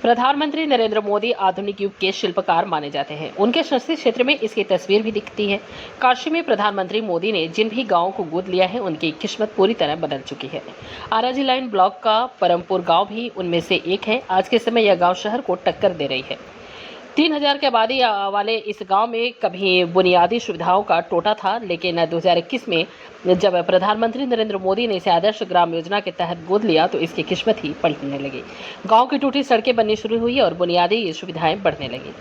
प्रधानमंत्री नरेंद्र मोदी आधुनिक युग के शिल्पकार माने जाते हैं। उनके संसदीय क्षेत्र में इसकी तस्वीर भी दिखती है। काशी में प्रधानमंत्री मोदी ने जिन भी गांवों को गोद लिया है, उनकी किस्मत पूरी तरह बदल चुकी है। आराजी लाइन ब्लॉक का परमपुर गांव भी उनमें से एक है। आज के समय यह गांव शहर को टक्कर दे रही है। 3000 की आबादी वाले इस गांव में कभी बुनियादी सुविधाओं का टोटा था, लेकिन 2021 में जब प्रधानमंत्री नरेंद्र मोदी ने इसे आदर्श ग्राम योजना के तहत गोद लिया तो इसकी किस्मत ही पलटने लगी। गांव की टूटी सड़कें बननी शुरू हुई और बुनियादी सुविधाएं बढ़ने लगी।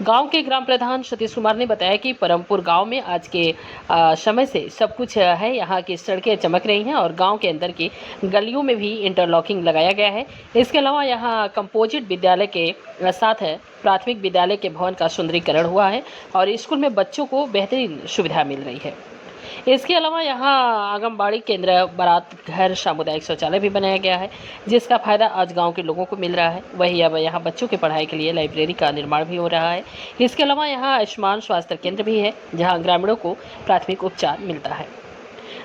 गांव के ग्राम प्रधान सतीश कुमार ने बताया कि परमपुर गांव में आज के समय से सब कुछ है। यहाँ की सड़कें चमक रही हैं और गांव के अंदर की गलियों में भी इंटरलॉकिंग लगाया गया है। इसके अलावा यहाँ कंपोजिट विद्यालय के साथ प्राथमिक विद्यालय के भवन का सुंदरीकरण हुआ है और स्कूल में बच्चों को बेहतरीन सुविधा मिल रही है। इसके अलावा यहाँ आंगनबाड़ी केंद्र, बारात घर, सामुदायिक शौचालय भी बनाया गया है, जिसका फायदा आज गांव के लोगों को मिल रहा है। वहीं अब यहाँ बच्चों की पढ़ाई के लिए लाइब्रेरी का निर्माण भी हो रहा है। इसके अलावा यहाँ आयुष्मान स्वास्थ्य केंद्र भी है, जहाँ ग्रामीणों को प्राथमिक उपचार मिलता है।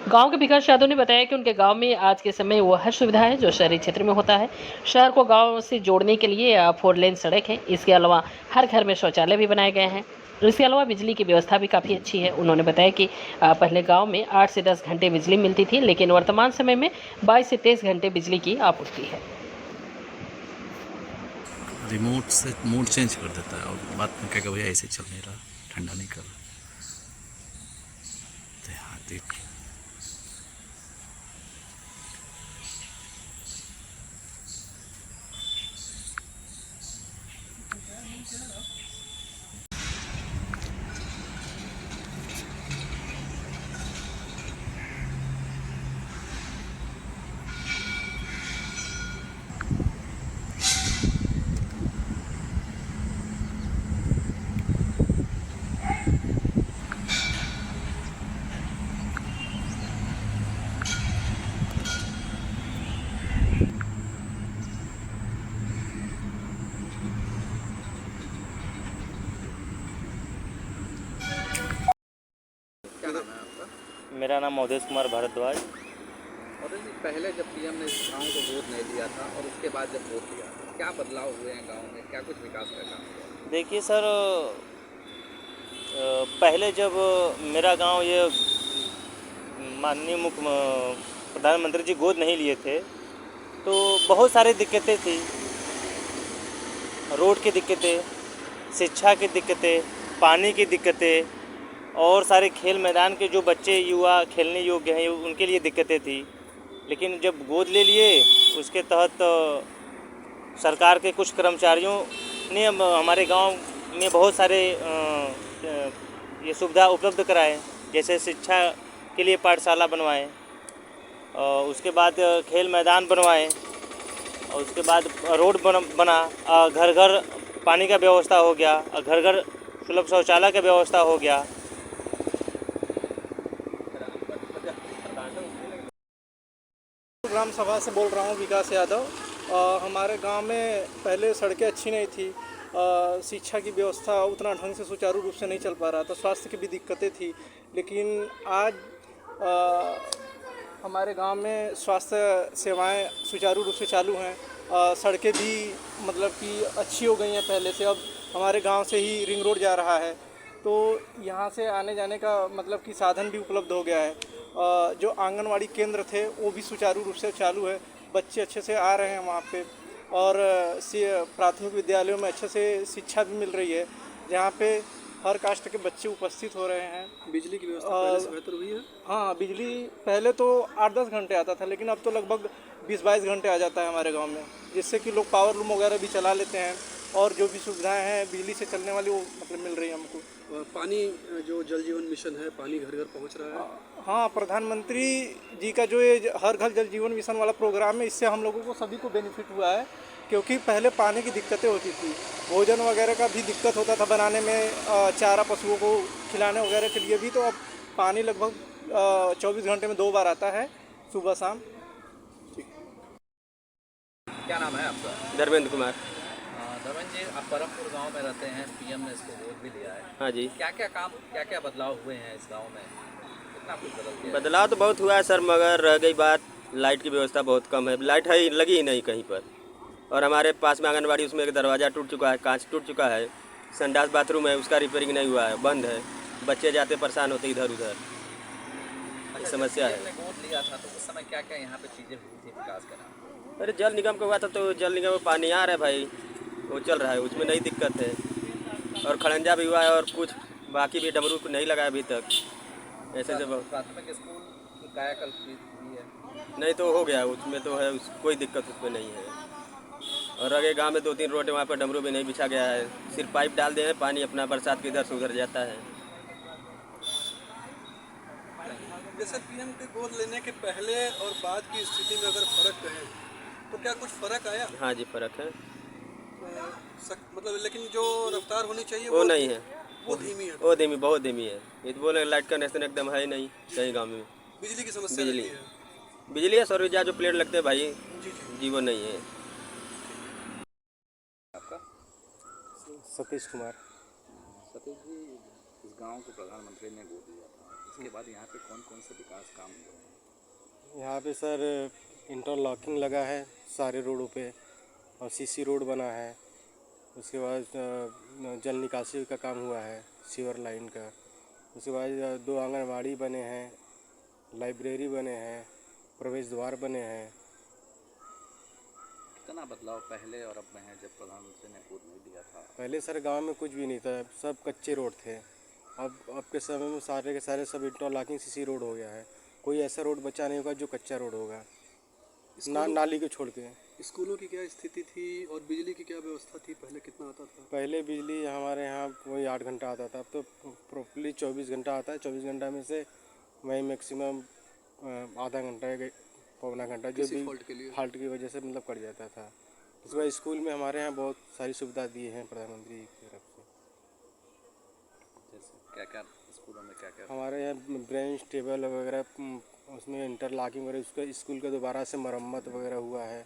गांव के विकास यादव ने बताया कि उनके गांव में आज के समय वो हर सुविधा है जो शहरी क्षेत्र में होता है। शहर को गांव से जोड़ने के लिए 4 लेन सड़क है। इसके अलावा हर घर में शौचालय भी बनाए गए हैं। इसके अलावा बिजली की व्यवस्था भी काफ़ी अच्छी है। उन्होंने बताया कि पहले गांव में 8 से 10 घंटे बिजली मिलती थी, लेकिन वर्तमान समय में 22 से 23 घंटे बिजली की आपूर्ति है। रिमोट से मोड चेंज कर देता है और बात में क्या भैया ऐसे चल नहीं रहा, ठंडा नहीं कर रहा। हाँ, देख मेरा नाम अवधेश कुमार भारद्वाज। और पहले जब पीएम ने इस गाँव को गोद नहीं लिया था और उसके बाद जब गोद लिया, क्या बदलाव हुए हैं गांव में, क्या कुछ विकास का काम हुआ? देखिए सर, पहले जब मेरा गांव ये माननीय प्रधानमंत्री जी गोद नहीं लिए थे तो बहुत सारी दिक्कतें थी। रोड की दिक्कतें, शिक्षा की दिक्कतें, पानी की दिक्कतें और सारे खेल मैदान के जो बच्चे युवा खेलने योग्य हैं उनके लिए दिक्कतें थी। लेकिन जब गोद ले लिए उसके तहत सरकार के कुछ कर्मचारियों ने हमारे गांव में बहुत सारे ये सुविधा उपलब्ध कराए, जैसे शिक्षा के लिए पाठशाला बनवाए, उसके बाद खेल मैदान बनवाए और उसके बाद रोड बना, घर घर पानी का व्यवस्था हो गया, घर घर सुलभ शौचालय का व्यवस्था हो गया। ग्राम सभा से बोल रहा हूँ, विकास यादव। हमारे गांव में पहले सड़कें अच्छी नहीं थी, शिक्षा की व्यवस्था उतना ढंग से सुचारू रूप से नहीं चल पा रहा था, स्वास्थ्य की भी दिक्कतें थी। लेकिन आज हमारे गांव में स्वास्थ्य सेवाएं सुचारू रूप से चालू हैं। सड़कें भी मतलब कि अच्छी हो गई हैं पहले से। अब हमारे गांव से ही रिंग रोड जा रहा है, तो यहाँ से आने जाने का मतलब कि साधन भी उपलब्ध हो गया है। जो आंगनवाड़ी केंद्र थे वो भी सुचारू रूप से चालू है, बच्चे अच्छे से आ रहे हैं वहाँ पे। और प्राथमिक विद्यालयों में अच्छे से शिक्षा भी मिल रही है, जहाँ पे हर कास्ट के बच्चे उपस्थित हो रहे हैं। बिजली की व्यवस्था पहले से बेहतर हुई है? हाँ, बिजली पहले तो 8-10 घंटे आता था, लेकिन अब तो लगभग 20-22 घंटे आ जाता है हमारे गांव में, जिससे कि लोग पावर लूम वगैरह भी चला लेते हैं और जो भी सुविधाएं हैं बिजली से चलने वाली वो मतलब मिल रही है हमको। पानी, जो जल जीवन मिशन है, पानी घर घर पहुंच रहा है? हाँ, प्रधानमंत्री जी का जो ये हर घर जल जीवन मिशन वाला प्रोग्राम है, इससे हम लोगों को सभी को बेनिफिट हुआ है। क्योंकि पहले पानी की दिक्कतें होती थी, भोजन वगैरह का भी दिक्कत होता था बनाने में, चारा पशुओं को खिलाने वगैरह के लिए भी। तो अब पानी लगभग 24 घंटे में 2 बार आता है, सुबह शाम। क्या नाम है आपका? धर्मेंद्र कुमार। धर्मेंद्र जी, आप परमपुर गांव में रहते हैं, पीएम ने इसको गोद भी लिया है। हाँ जी। क्या क्या बदलाव हुए हैं इस गांव में, कितना कुछ बदल गया? बदलाव तो बहुत हुआ है सर, मगर रह गई बात, लाइट की व्यवस्था बहुत कम है। लाइट है लगी ही नहीं कहीं पर, और हमारे पास में आंगनबाड़ी, उसमें एक दरवाज़ा टूट चुका है, कांच टूट चुका है। संडास बाथरूम है, उसका रिपेयरिंग नहीं हुआ है, बंद है। बच्चे जाते परेशान होते इधर उधर, ये समस्या है। आपने गोद लिया था तो उस समय क्या क्या यहाँ पे चीज़ें हुई थी विकास का नाम? अरे जल निगम का हुआ था तो जल निगम में पानी आ रहा है भाई, वो चल रहा है, उसमें नहीं दिक्कत है। और खड़ंजा भी हुआ है और कुछ बाकी भी डमरू को नहीं लगा अभी तक। ऐसे से प्राथमिक स्कूल की कायाकल्प हुई है। नहीं तो हो गया, उसमें तो है, कोई दिक्कत उसमें नहीं है। और आगे गांव में 2-3 रोड है, वहाँ पर डमरू भी नहीं बिछा गया है, सिर्फ पाइप डाल दे हैं, पानी अपना बरसात के इधर से उधर जाता है। जैसे पीएम के गोद लेने के पहले और बाद की स्थिति में अगर फर्क रहे तो क्या कुछ फर्क आया? हाँ जी, फर्क है। मतलब लेकिन जो रफ्तार होनी चाहिए वो नहीं है, वो धीमी है। वो धीमी, बहुत धीमी है। ये तो बोले लाइट कनेक्शन एकदम है नहीं कहीं गाँव में। बिजली की समस्या बिजली रहती है। बिजली है, सौर ऊर्जा जो प्लेट लगते हैं भाई, जी जी। जी वो नहीं है। आपका? सतीश कुमार। सतीश जी, इस गांव को प्रधानमंत्री ने गोद लिया था, इसके बाद यहाँ पे कौन कौन से विकास काम हुए हैं? यहाँ पे सर इंटरलॉकिंग लगा है सारे रोडों पे, और सीसी रोड बना है। उसके बाद जल निकासी का काम हुआ है, सीवर लाइन का। उसके बाद 2 आंगनबाड़ी बने हैं, लाइब्रेरी बने हैं, प्रवेश द्वार बने हैं। कितना बदलाव पहले और अब में है जब प्रधानमंत्री ने गोद नहीं लिया था? पहले सर गांव में कुछ भी नहीं था, सब कच्चे रोड थे। अब के समय में सारे के सारे सब इंटरलॉकिंग सीसी रोड हो गया है। कोई ऐसा रोड बचा नहीं होगा जो कच्चा रोड होगा, नाली को छोड़ के। स्कूलों की क्या स्थिति थी और बिजली की क्या व्यवस्था थी? पहले कितना आता था? पहले बिजली हमारे यहाँ वही 8 घंटा आता था, अब तो प्रॉपरली 24 घंटा आता है। 24 घंटा में से वही मैक्सिमम आधा घंटा पौना घंटा जो भी फॉल्ट की वजह से मतलब कट जाता था। उसके बाद स्कूल में हमारे यहाँ बहुत सारी सुविधा दी हैं प्रधानमंत्री की तरफ से। जैसे क्या क्या स्कूलों में क्या क्या? हमारे यहाँ बेंच टेबल वगैरह, उसमें इंटरलॉकिंग वगैरह, उसका स्कूल का दोबारा से मरम्मत वगैरह हुआ है।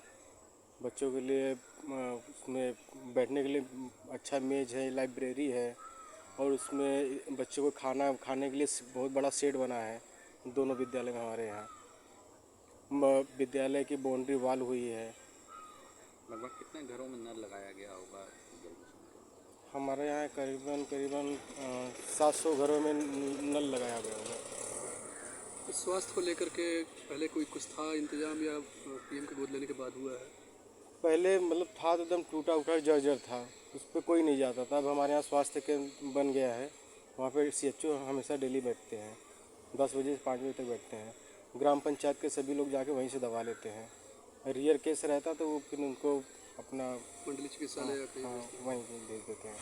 बच्चों के लिए उसमें बैठने के लिए अच्छा मेज है, लाइब्रेरी है, और उसमें बच्चों को खाना खाने के लिए बहुत बड़ा सेट बना है दोनों विद्यालय में। हमारे यहाँ विद्यालय की बाउंड्री वॉल हुई है। लगभग कितने घरों में नल लगाया गया होगा जल मिशन के? हमारे यहाँ करीबन 700 घरों में नल लगाया गया होगा। स्वास्थ्य को लेकर के पहले कोई कुछ था इंतजाम या पीएम के गोद लेने के बाद हुआ है? पहले मतलब था तो एकदम टूटा उठा जर्जर था, उस पर कोई नहीं जाता था। अब हमारे यहाँ स्वास्थ्य केंद्र बन गया है, वहाँ पे CHO हमेशा डेली बैठते हैं, 10 बजे से 5 बजे तक बैठते हैं। ग्राम पंचायत के सभी लोग जाके वहीं से दवा लेते हैं। रियर केस रहता तो वो फिर उनको अपना मंडलीय चिकित्सालय वहीं भेज देते हैं।